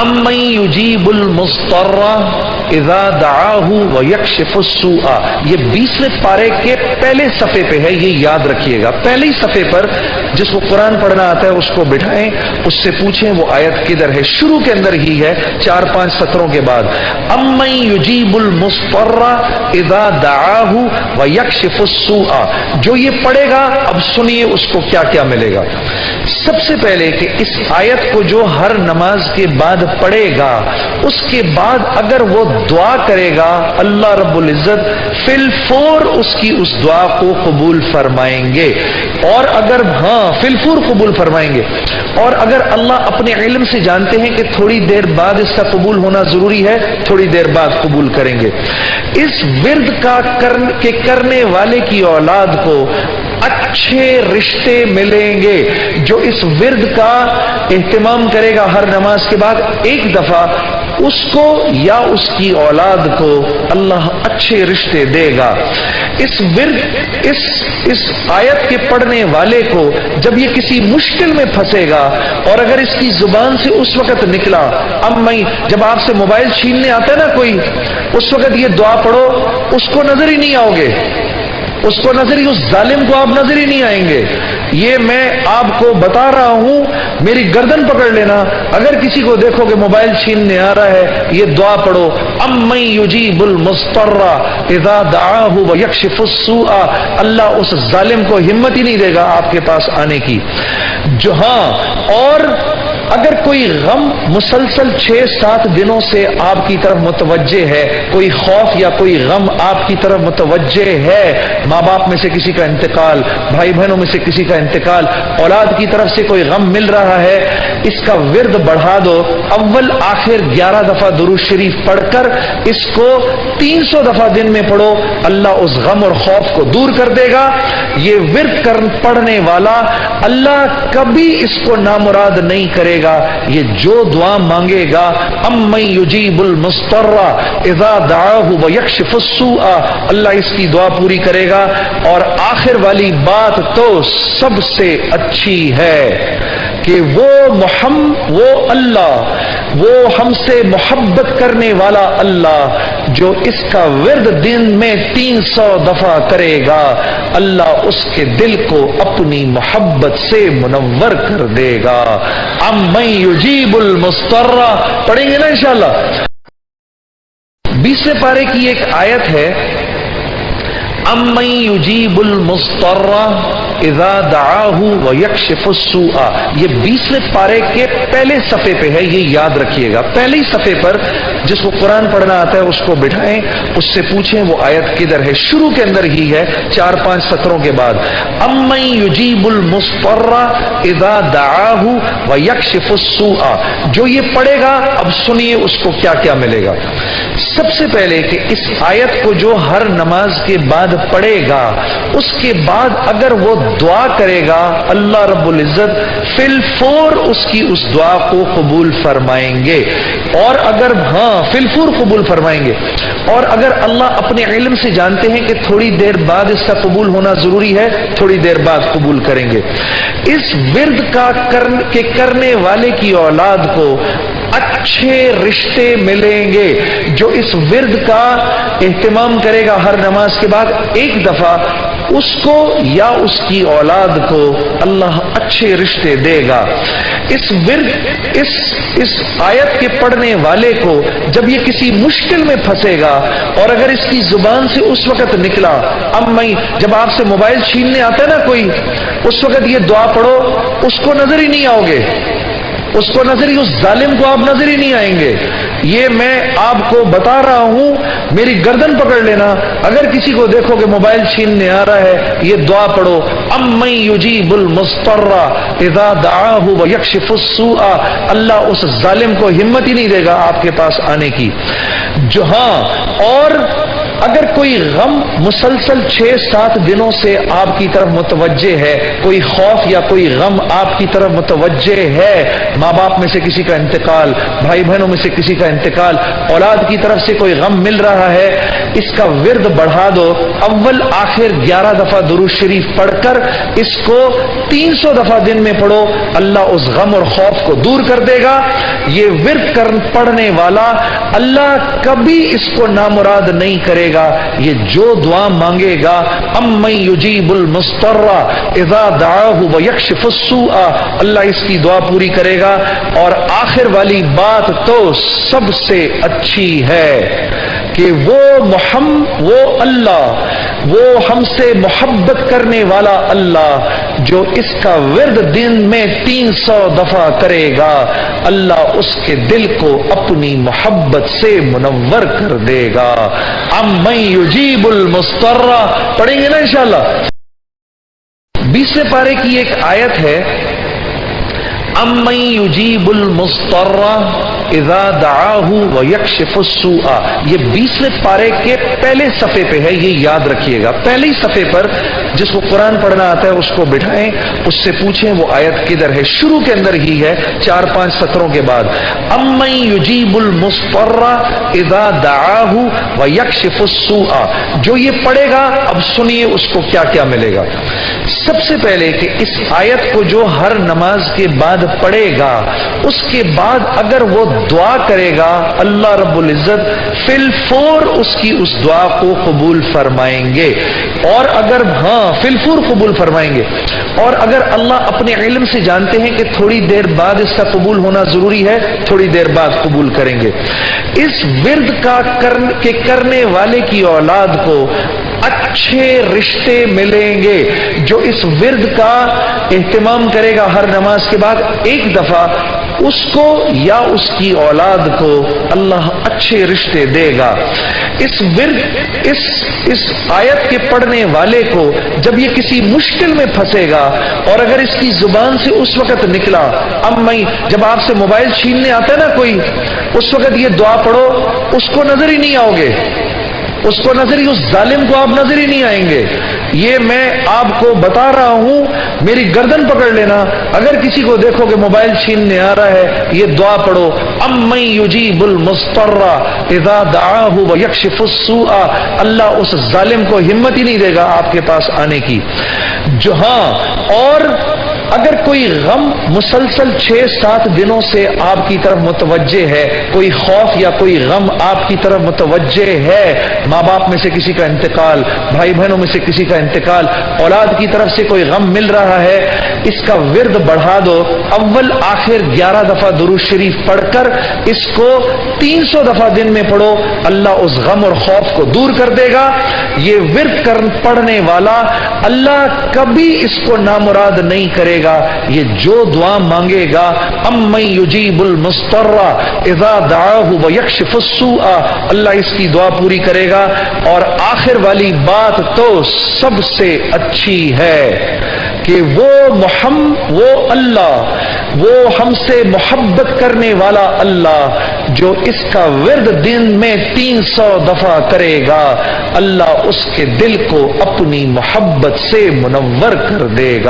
امن یجیب المضطر اذا دعاہ ویکشف السوء، یہ 20ویں پارے کے پہلے صفحے پہ ہے، یہ یاد رکھیے گا۔ پہلے ہی صفحے پر جس کو قرآن پڑھنا آتا ہے اس کو بٹھائیں، اس سے پوچھیں وہ آیت کدھر ہے۔ شروع کے اندر ہی ہے 4-5 سطروں کے بعد، امن یجیب المضطر اذا دعاہ ویکشف السوء۔ جو یہ پڑھے گا اب سنیے اس کو کیا کیا ملے گا۔ سب سے پہلے کہ اس آیت کو جو ہر نماز کے بعد پڑھے گا، اس کے بعد اگر وہ دعا کرے گا اللہ رب العزت فی الفور اس کی اس دعا کو قبول فرمائیں گے، اور اگر فی الفور قبول فرمائیں گے، اور اگر اللہ اپنے علم سے جانتے ہیں کہ تھوڑی دیر بعد اس کا قبول ہونا ضروری ہے، تھوڑی دیر بعد قبول کریں گے۔ اس ورد کا کرنے والے کی اولاد کو اچھے رشتے ملیں گے۔ جو اس ورد کا اہتمام کرے گا ہر نماز کے بعد ایک دفعہ، اس کو یا اس کی اولاد کو اللہ اچھے رشتے دے گا۔ اس ورد اس آیت کے پڑھنے والے کو جب یہ کسی مشکل میں پھنسے گا، اور اگر اس کی زبان سے اس وقت نکلا جب آپ سے موبائل چھیننے آتا ہے نا کوئی، اس وقت یہ دعا پڑھو، اس کو نظر ہی نہیں آؤ گے، اس کو نظر ہی، اس ظالم کو آپ نظر ہی نہیں آئیں گے۔ یہ میں آپ کو بتا رہا ہوں، میری گردن پکڑ لینا، اگر کسی کو دیکھو کہ موبائل چھیننے آ رہا ہے، یہ دعا پڑھو، امن یجیب المضطر اذا دعاہ ویکشف السوء۔ اللہ اس ظالم کو ہمت ہی نہیں دے گا آپ کے پاس آنے کی۔ جو اور اگر کوئی غم مسلسل 6-7 دنوں سے آپ کی طرف متوجہ ہے، کوئی خوف یا کوئی غم آپ کی طرف متوجہ ہے، ماں باپ میں سے کسی کا انتقال، بھائی بہنوں میں سے کسی کا انتقال، اولاد کی طرف سے کوئی غم مل رہا ہے، اس کا ورد بڑھا دو، اول آخر 11 دفعہ درود شریف پڑھ کر اس کو 300 دفعہ دن میں پڑھو، اللہ اس غم اور خوف کو دور کر دے گا۔ یہ ورد پڑھنے والا اللہ کبھی اس کو نامراد نہیں کرے گا۔ یہ جو دعا مانگے گا، امن یجیب المضطر اذا دعاہ ویکشف السوء، اللہ اس کی دعا پوری کرے گا۔ اور آخر والی بات تو سب سے اچھی ہے کہ وہ اللہ، وہ ہم سے محبت کرنے والا اللہ جو اس کا ورد دن میں 300 دفعہ کرے گا، اللہ اس کے دل کو اپنی محبت سے منور کر دے گا۔ امن یجیب المضطر پڑھیں گے نا انشاءاللہ۔ 20ویں پارے کی ایک آیت ہے، امن یجیب المضطر اذا دعاہ ویکشف السوء، یہ 20ویں پارے کے پہلے صفحے پہ ہے، یہ یاد رکھیے گا۔ پہلے ہی صفحے پر جس کو قرآن پڑھنا آتا ہے اس کو بٹھائیں، اس سے پوچھیں وہ آیت کدھر ہے۔ شروع کے اندر ہی ہے 4-5 سطروں کے بعد، امن یجیب المضطر اذا دعاہ ویکشف السوء۔ جو یہ پڑھے گا اب سنیے اس کو کیا کیا ملے گا۔ سب سے پہلے کہ اس آیت کو جو ہر نماز کے بعد پڑھے گا، اس کے بعد اگر وہ دعا کرے گا اللہ رب العزت فی الفور اس کی اس دعا کو قبول فرمائیں گے، اور اگر فی الفور قبول فرمائیں گے، اور اگر اللہ اپنے علم سے جانتے ہیں کہ تھوڑی دیر بعد اس کا قبول ہونا ضروری ہے، تھوڑی دیر بعد قبول کریں گے۔ اس ورد کا کرنے والے کی اولاد کو اچھے رشتے ملیں گے۔ جو اس ورد کا اہتمام کرے گا ہر نماز کے بعد ایک دفعہ، اس کو یا اس کی اولاد کو اللہ اچھے رشتے دے گا۔ اس آیت کے پڑھنے والے کو جب یہ کسی مشکل میں پھنسے گا، اور اگر اس کی زبان سے اس وقت نکلا جب آپ سے موبائل چھیننے آتا ہے نا کوئی، اس وقت یہ دعا پڑھو، اس کو نظر ہی نہیں آؤ گے، اس کو نظر ہی، اس ظالم کو آپ نظر ہی نہیں آئیں گے۔ یہ میں آپ کو بتا رہا ہوں، میری گردن پکڑ لینا، اگر کسی کو دیکھو کہ موبائل چھیننے آ رہا ہے، یہ دعا پڑھو، امن یجیب المضطر اذا دعاہ ویکشف السوء، اللہ اس ظالم کو ہمت ہی نہیں دے گا آپ کے پاس آنے کی۔ جو اور اگر کوئی غم مسلسل 6-7 دنوں سے آپ کی طرف متوجہ ہے، کوئی خوف یا کوئی غم آپ کی طرف متوجہ ہے، ماں باپ میں سے کسی کا انتقال، بھائی بہنوں میں سے کسی کا انتقال، اولاد کی طرف سے کوئی غم مل رہا ہے، اس کا ورد بڑھا دو، اول آخر 11 دفعہ درود شریف پڑھ کر اس کو 300 دفعہ دن میں پڑھو، اللہ اس غم اور خوف کو دور کر دے گا۔ یہ ورد پڑھنے والا اللہ کبھی اس کو نامراد نہیں کرے گا، یہ جو دعا مانگے گا، امن یجیب المضطر اذا دعاہ ویکشف السوء، اللہ اس کی دعا پوری کرے گا۔ اور آخر والی بات تو سب سے اچھی ہے کہ وہ اللہ، وہ ہم سے محبت کرنے والا اللہ جو اس کا ورد دن میں 300 دفعہ کرے گا، اللہ اس کے دل کو اپنی محبت سے منور کر دے گا۔ امن یجیب المضطر پڑھیں گے نا انشاءاللہ۔ 20ویں پارے کی ایک آیت ہے، امن یجیب المضطر اذا دعاہ ویکشف السوء، یہ 20ویں پارے کے پہلے صفحے پہ ہے، یہ یاد رکھیے گا۔ پہلے ہی صفحے پر جس کو قرآن پڑھنا آتا ہے اس کو بٹھائیں، اس سے پوچھیں وہ آیت کدھر ہے، شروع کے اندر ہی ہے 4-5 سطروں کے بعد۔ امن یجیب المضطر اذا دعاہ ویکشف السوء، جو یہ پڑھے گا اب سنیے اس کو کیا کیا ملے گا۔ سب سے پہلے کہ اس آیت کو جو ہر نماز کے بعد پڑھے گا، اس کے بعد اگر وہ دعا کرے گا، اللہ رب العزت فی الفور اس کی اس دعا کو قبول فرمائیں گے، اور اگر فی الفور قبول فرمائیں گے، اور اگر اللہ اپنے علم سے جانتے ہیں کہ تھوڑی دیر بعد اس کا قبول ہونا ضروری ہے، تھوڑی دیر بعد قبول کریں گے۔ اس ورد کا کرنے والے کی اولاد کو اچھے رشتے ملیں گے، جو اس ورد کا اہتمام کرے گا ہر نماز کے بعد ایک دفعہ، اس کو یا اس کی اولاد کو اللہ اچھے رشتے دے گا۔ اس ورد اس آیت کے پڑھنے والے کو جب یہ کسی مشکل میں پھنسے گا، اور اگر اس کی زبان سے اس وقت نکلا، جب آپ سے موبائل چھیننے آتا ہے نا کوئی، اس وقت یہ دعا پڑھو، اس کو نظر ہی نہیں آؤ گے، اس ظالم کو آپ نظر ہی نہیں آئیں گے۔ یہ میں آپ کو بتا رہا ہوں، میری گردن پکڑ لینا، اگر کسی کو دیکھو کہ موبائل چھیننے آ رہا ہے، یہ دعا پڑھو، امن یجیب المضطر اذا دعاہ ویکشف السوء، اللہ اس ظالم کو ہمت ہی نہیں دے گا آپ کے پاس آنے کی۔ اور اگر کوئی غم مسلسل 6-7 دنوں سے آپ کی طرف متوجہ ہے، کوئی خوف یا کوئی غم آپ کی طرف متوجہ ہے، ماں باپ میں سے کسی کا انتقال، بھائی بہنوں میں سے کسی کا انتقال، اولاد کی طرف سے کوئی غم مل رہا ہے، اس کا ورد بڑھا دو، اول آخر 11 دفعہ درود شریف پڑھ کر اس کو 300 دفعہ دن میں پڑھو، اللہ اس غم اور خوف کو دور کر دے گا۔ یہ ورد پڑھنے والا اللہ کبھی اس کو نامراد نہیں کرے گا، یہ جو دعا مانگے گا، امن یجیب المضطر اذا دعاہ ویکشف السوء، اللہ اس کی دعا پوری کرے گا۔ اور آخر والی بات تو سب سے اچھی ہے کہ وہ اللہ، وہ ہم سے محبت کرنے والا اللہ جو اس کا ورد دن میں 300 دفعہ کرے گا، اللہ اس کے دل کو اپنی محبت سے منور کر دے گا۔